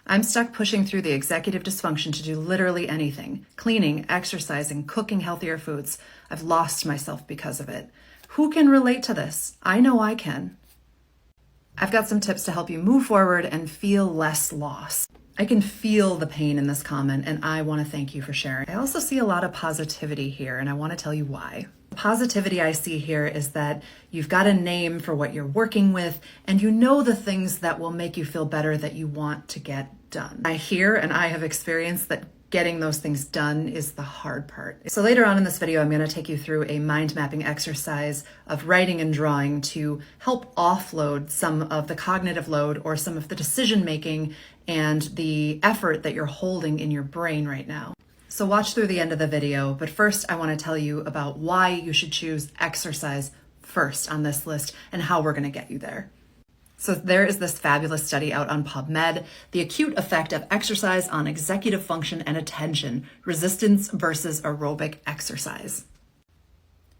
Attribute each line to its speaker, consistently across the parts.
Speaker 1: I'm stuck pushing through the executive dysfunction to do literally anything. Cleaning, exercising, cooking healthier foods. I've lost myself because of it. Who can relate to this? I know I can. I've got some tips to help you move forward and feel less lost. I can feel the pain in this comment, and I want to thank you for sharing. I also see a lot of positivity here, and I want to tell you why. The positivity I see here is that you've got a name for what you're working with, and you know the things that will make you feel better that you want to get done. I hear and I have experienced that getting those things done is the hard part. So later on in this video, I'm going to take you through a mind mapping exercise of writing and drawing to help offload some of the cognitive load or some of the decision making and the effort that you're holding in your brain right now. So watch through the end of the video, but first I want to tell you about why you should choose exercise first on this list and how we're going to get you there. So there is this fabulous study out on PubMed, the acute effect of exercise on executive function and attention, resistance versus aerobic exercise.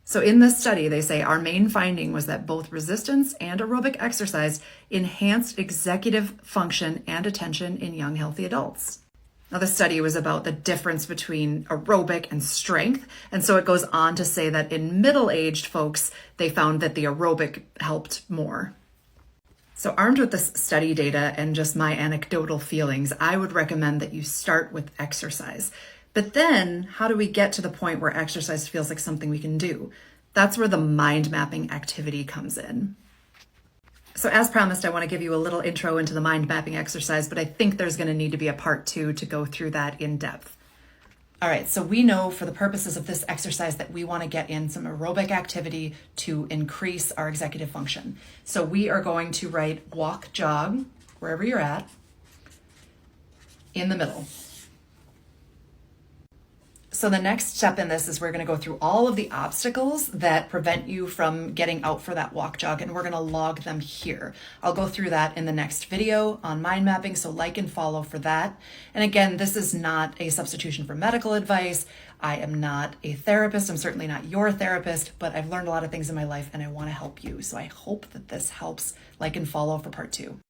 Speaker 1: So in this study, they say our main finding was that both resistance and aerobic exercise enhanced executive function and attention in young, healthy adults. Now, the study was about the difference between aerobic and strength. And so it goes on to say that in middle-aged folks, they found that the aerobic helped more. So armed with this study data and just my anecdotal feelings, I would recommend that you start with exercise. But then how do we get to the point where exercise feels like something we can do? That's where the mind mapping activity comes in. So as promised, I want to give you a little intro into the mind mapping exercise, but I think there's going to need to be a part 2 to go through that in depth. All right, so we know for the purposes of this exercise that we want to get in some aerobic activity to increase our executive function. So we are going to write walk, jog, wherever you're at, in the middle. So the next step in this is we're going to go through all of the obstacles that prevent you from getting out for that walk jog, and we're going to log them here. I'll go through that in the next video on mind mapping, so like and follow for that. And again, this is not a substitution for medical advice. I am not a therapist. I'm certainly not your therapist, but I've learned a lot of things in my life and I want to help you. So I hope that this helps. Like and follow for part 2.